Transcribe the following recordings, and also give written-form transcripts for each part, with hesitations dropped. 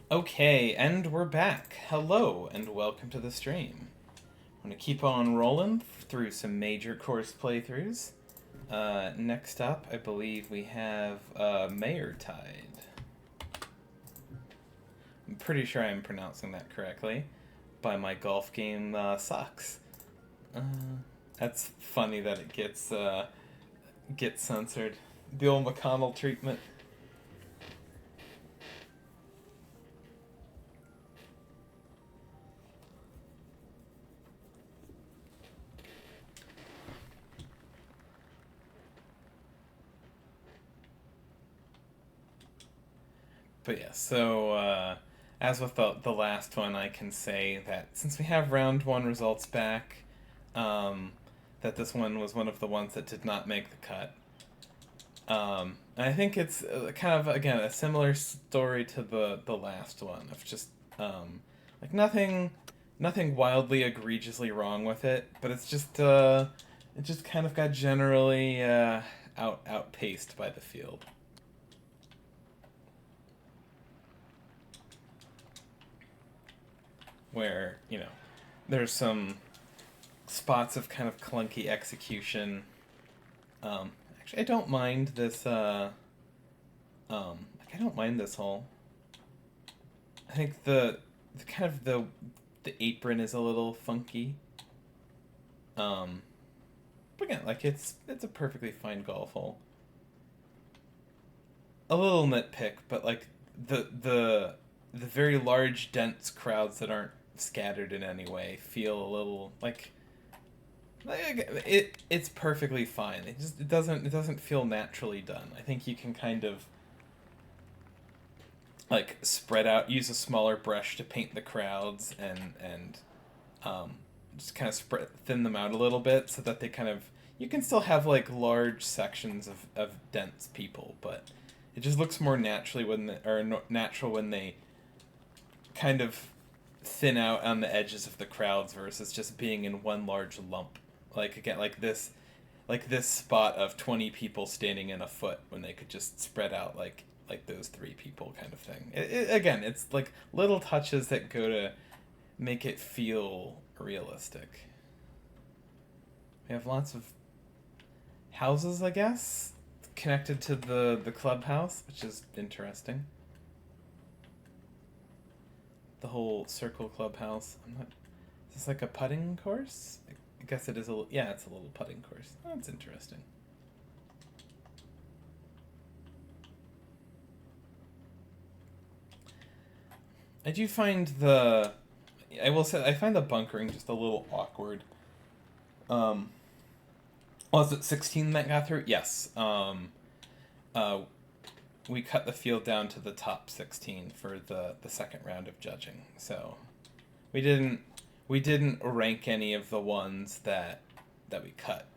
Okay, and we're back. Hello, and welcome to the stream. I'm going to keep on rolling through some major course playthroughs. Next up, I believe we have Maiortide. I'm pretty sure I'm pronouncing that correctly. By MyGolfGameSucks. That's funny that it gets censored. The old McConnell treatment. But yeah, so as with the last one, I can say that since we have round one results back, that this one was one of the ones that did not make the cut. And I think it's kind of, again, a similar story to the last one of just like nothing wildly egregiously wrong with it, but it's just it just kind of got generally outpaced by the field. Where, there's some spots of kind of clunky execution. Actually, I don't mind this. I don't mind this hole. I think the kind of the apron is a little funky. But again, like it's a perfectly fine golf hole. A little nitpick, but like the very large dense crowds that aren't scattered in any way feel a little like it's perfectly fine. It doesn't feel naturally done. I think you can kind of like spread out, use a smaller brush to paint the crowds, and just kind of thin them out a little bit so that they kind of, you can still have like large sections of dense people, but it just looks more naturally natural when they kind of thin out on the edges of the crowds versus just being in one large lump. Like again, like this spot of 20 people standing in a foot when they could just spread out like those three people kind of thing. Again, it's like little touches that go to make it feel realistic. We have lots of houses, I guess, connected to the clubhouse, which is interesting. The whole circle clubhouse. Is this like a putting course? I guess it is yeah, it's a little putting course. Oh, that's interesting. I do find I will say, I find the bunkering just a little awkward. Was it 16 that got through? Yes. We cut the field down to the top 16 for the second round of judging. So we didn't rank any of the ones that we cut.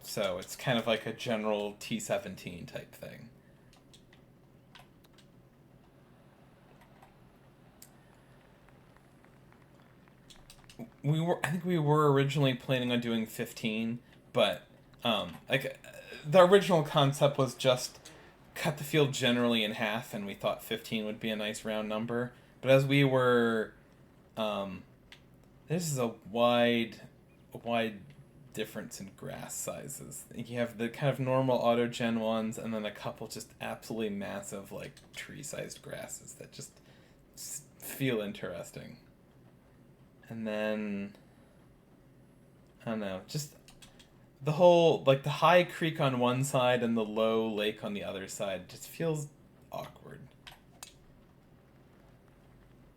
So it's kind of like a general T17 type thing. I think we were originally planning on doing 15, but like the original concept was just cut the field generally in half, and we thought 15 would be a nice round number. But as we were, this is a wide difference in grass sizes. You have the kind of normal auto gen ones, and then a couple just absolutely massive like tree sized grasses that just feel interesting. And then I don't know, just the whole, like the high creek on one side and the low lake on the other side just feels awkward.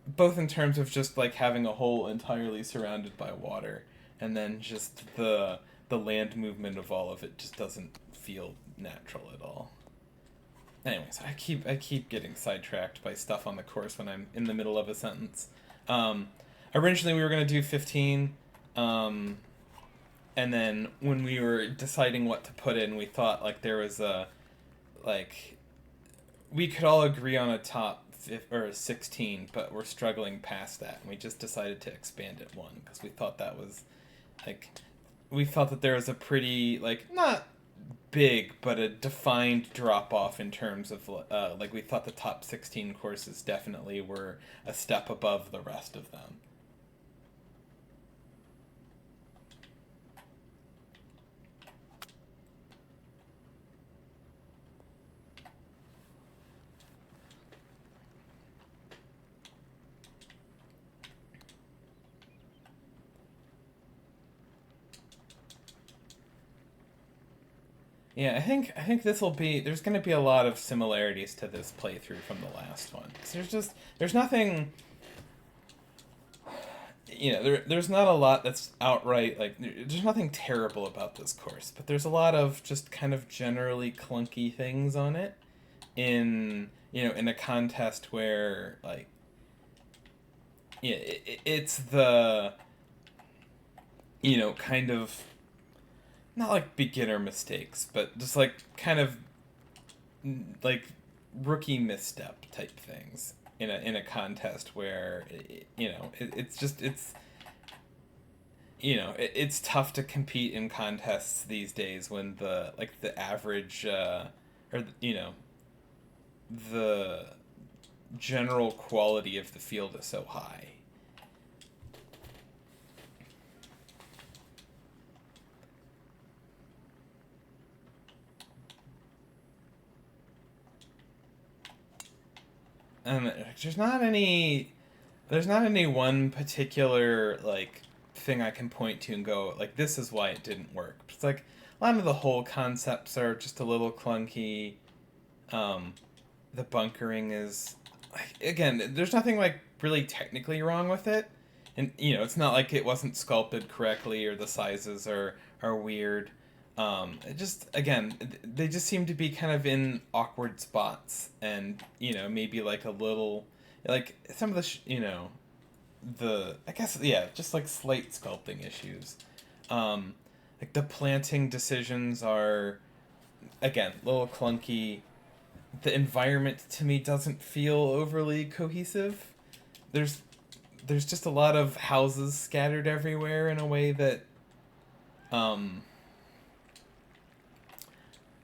Both in terms of just like having a hole entirely surrounded by water, and then just the land movement of all of it just doesn't feel natural at all. Anyways, I keep getting sidetracked by stuff on the course when I'm in the middle of a sentence. Originally we were gonna do 15. And then when we were deciding what to put in, we thought like there was we could all agree on a top 16, but we're struggling past that, and we just decided to expand it one because we thought that was like, we thought that there was a pretty, like, not big, but a defined drop off in terms of like we thought the top 16 courses definitely were a step above the rest of them. Yeah, I think this will be. There's going to be a lot of similarities to this playthrough from the last one. 'Cause there's nothing. There's not a lot that's outright like. There's nothing terrible about this course, but there's a lot of just kind of generally clunky things on it. In a contest where like, yeah, it's the. Kind of not like beginner mistakes, but just like kind of like rookie misstep type things in a contest where it's tough to compete in contests these days when the average or the general quality of the field is so high. There's not any one particular like thing I can point to and go like this is why it didn't work. It's like a lot of the whole concepts are just a little clunky. The bunkering is like, again, there's nothing like really technically wrong with it, and it's not like it wasn't sculpted correctly or the sizes are weird. It just again, they just seem to be kind of in awkward spots, and maybe like a little, like some of the I guess yeah, just like slight sculpting issues. Like the planting decisions are again a little clunky. The environment to me doesn't feel overly cohesive. There's there's just a lot of houses scattered everywhere in a way that um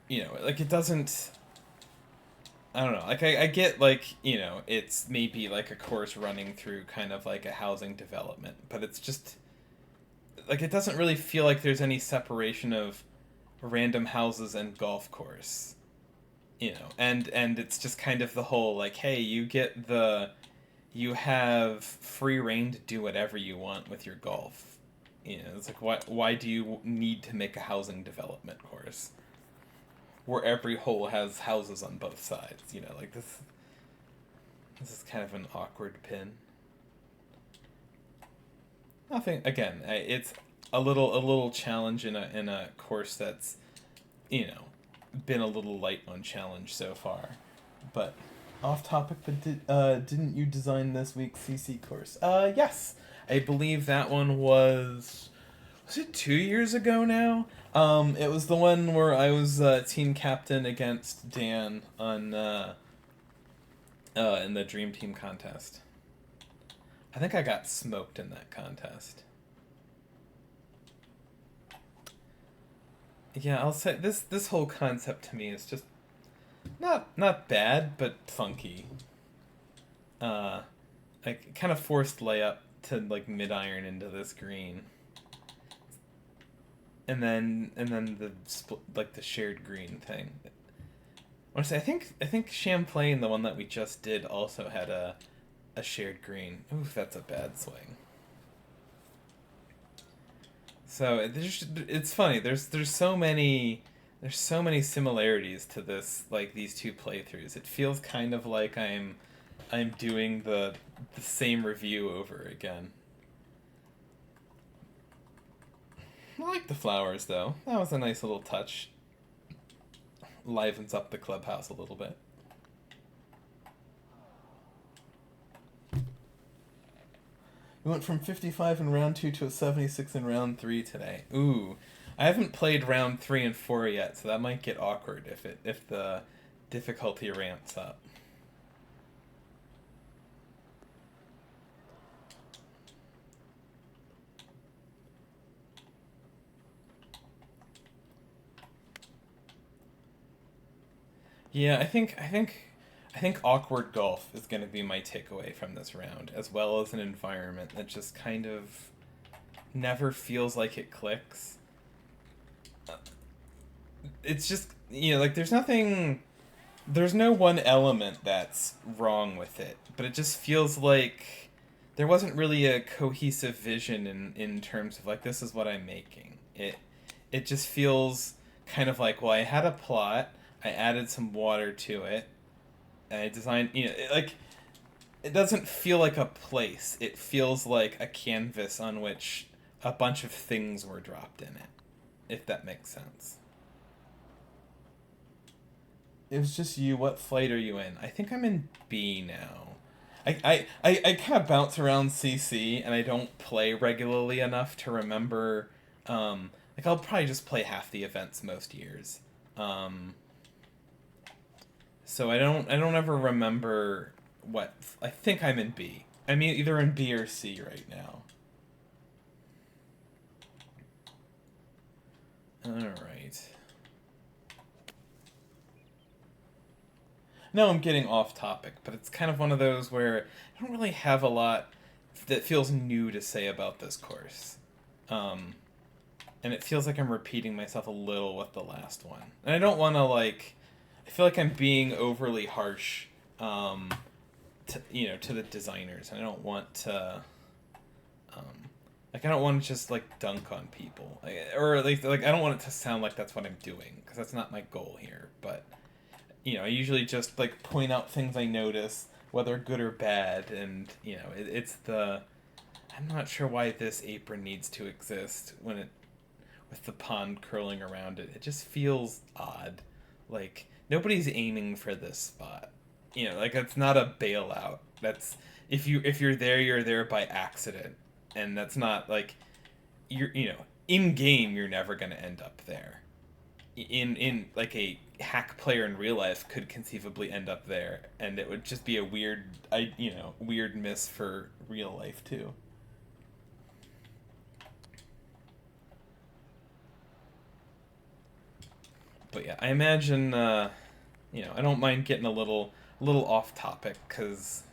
like it doesn't. I don't know. Like I get like it's maybe like a course running through kind of like a housing development, but it's just like it doesn't really feel like there's any separation of random houses and golf course. And it's just kind of the whole like, hey, you have free reign to do whatever you want with your golf. It's like why do you need to make a housing development course where every hole has houses on both sides? Like this is kind of an awkward pin. Nothing again. It's a little challenge in a course that's you know been a little light on challenge so far. But off topic, but didn't you design this week's CC course? Yes. I believe that one was it 2 years ago now? It was the one where I was team captain against Dan on in the Dream Team contest. I think I got smoked in that contest. Yeah, I'll say this whole concept to me is just not bad, but funky. Uh, like kind of forced layup to like mid iron into this green, and then the split, like the shared green thing. Honestly, I think Champlain, the one that we just did, also had a shared green. Oof, that's a bad swing. So it's funny. There's so many similarities to this, like these two playthroughs. It feels kind of like I'm doing the same review over again. I like the flowers though. That was a nice little touch. Livens up the clubhouse a little bit. We went from 55 in round 2 to a 76 in round 3 today. Ooh. I haven't played round 3 and 4 yet, so that might get awkward if the difficulty ramps up. Yeah, I think awkward golf is going to be my takeaway from this round, as well as an environment that just kind of never feels like it clicks. It's just, like there's no one element that's wrong with it, but it just feels like there wasn't really a cohesive vision in terms of like this is what I'm making. It just feels kind of like, well, I had a plot, I added some water to it, and I designed, like it doesn't feel like a place. It feels like a canvas on which a bunch of things were dropped in it, if that makes sense. It was just you. What flight are you in? I think I'm in B now. I kind of bounce around CC and I don't play regularly enough to remember. Like I'll probably just play half the events most years. Um, so I don't ever remember what. I think I'm in B. I'm either in B or C right now. All right. No, I'm getting off topic, but it's kind of one of those where I don't really have a lot that feels new to say about this course. Um, and it feels like I'm repeating myself a little with the last one. And I don't want to, like, I feel like I'm being overly harsh, um, to the designers. And I don't want to, um, like, I don't want to just, like, dunk on people. Or at least, like, I don't want it to sound like that's what I'm doing, because that's not my goal here. But I usually just like point out things I notice, whether good or bad, and it's the I'm not sure why this apron needs to exist when it with the pond curling around it. It just feels odd. Like nobody's aiming for this spot. Like it's not a bailout. That's if you're there, you're there by accident, and that's not like in game you're never gonna end up there in like a hack player in real life could conceivably end up there, and it would just be a weird miss for real life too. But yeah, I imagine I don't mind getting a little off topic because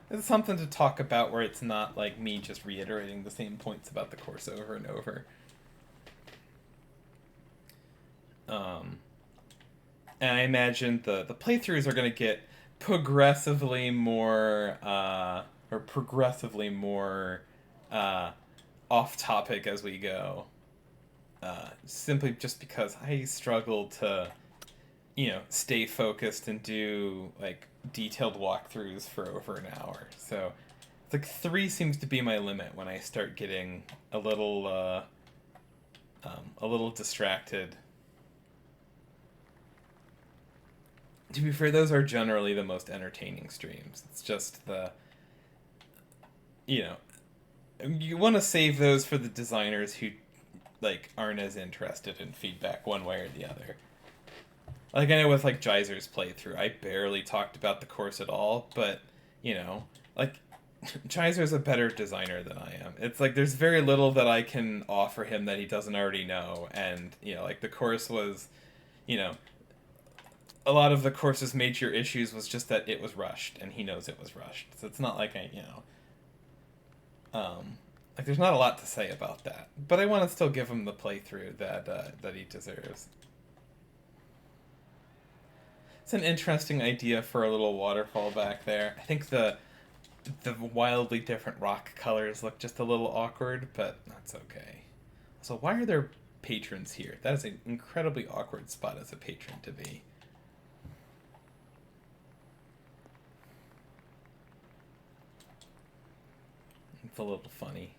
it's something to talk about where it's not like me just reiterating the same points about the course over and over. Um, and I imagine the playthroughs are going to get progressively more uh, off topic as we go. Simply just because I struggle to stay focused and do like detailed walkthroughs for over an hour. So it's like 3 seems to be my limit when I start getting a little distracted. To be fair, those are generally the most entertaining streams. It's just you know, you want to save those for the designers who like aren't as interested in feedback one way or the other. Like I know with like Geyser's playthrough, I barely talked about the course at all, but like Geyser's a better designer than I am. It's like there's very little that I can offer him that he doesn't already know, and like the course was, you know, a lot of the course's major issues was just that it was rushed, and he knows it was rushed. So it's not like like there's not a lot to say about that. But I want to still give him the playthrough that he deserves. It's an interesting idea for a little waterfall back there. I think the wildly different rock colors look just a little awkward, but that's okay. So why are there patrons here? That is an incredibly awkward spot as a patron to be. It's a little funny.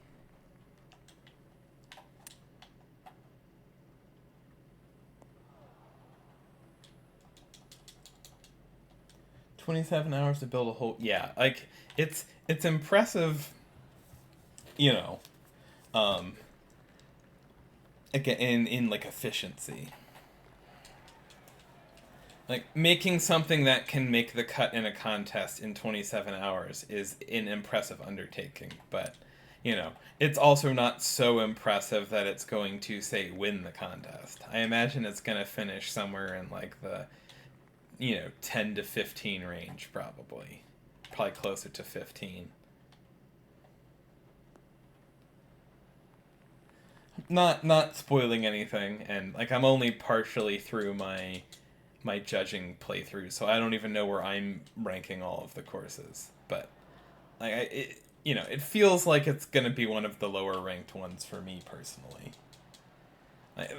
$27 to build a whole, yeah, like it's impressive, you know, um, again in like efficiency. Like making something that can make the cut in a contest in 27 hours is an impressive undertaking, but it's also not so impressive that it's going to say win the contest. I imagine it's going to finish somewhere in like the 10 to 15 range, probably closer to 15. Not spoiling anything, and like I'm only partially through my judging playthrough, so I don't even know where I'm ranking all of the courses. But like it feels like it's gonna be one of the lower ranked ones for me personally. Like,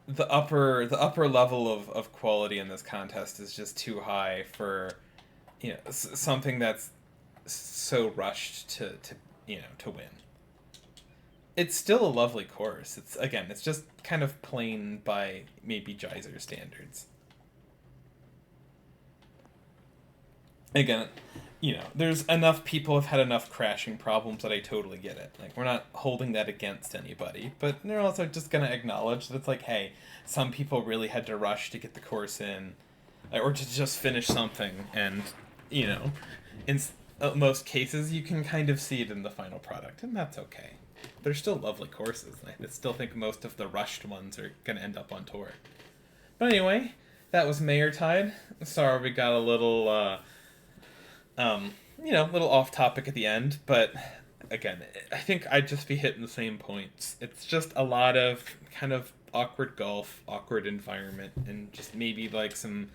the upper level of quality in this contest is just too high for something that's so rushed to win. It's still a lovely course. It's just kind of plain by maybe Geyser standards. Again, there's enough people have had enough crashing problems that I totally get it. Like, we're not holding that against anybody, but they're also just gonna acknowledge that it's like, hey, some people really had to rush to get the course in, or to just finish something, and in most cases, you can kind of see it in the final product, and that's okay. They're still lovely courses. I still think most of the rushed ones are gonna end up on tour. But anyway, that was Maiortide. Sorry we got a little little off topic at the end, but again, I think I'd just be hitting the same points. It's just a lot of kind of awkward golf, awkward environment, and just maybe like some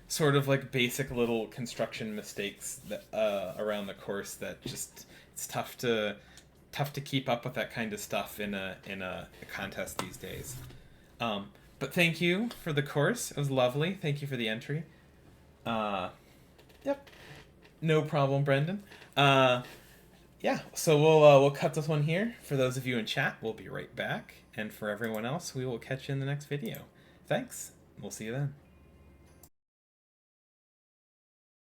sort of like basic little construction mistakes that around the course that just it's tough to keep up with that kind of stuff in a contest these days. But thank you for the course. It was lovely. Thank you for the entry. Yep. No problem, Brendan. Yeah, so we'll cut this one here. For those of you in chat, we'll be right back. And for everyone else, we will catch you in the next video. Thanks. We'll see you then.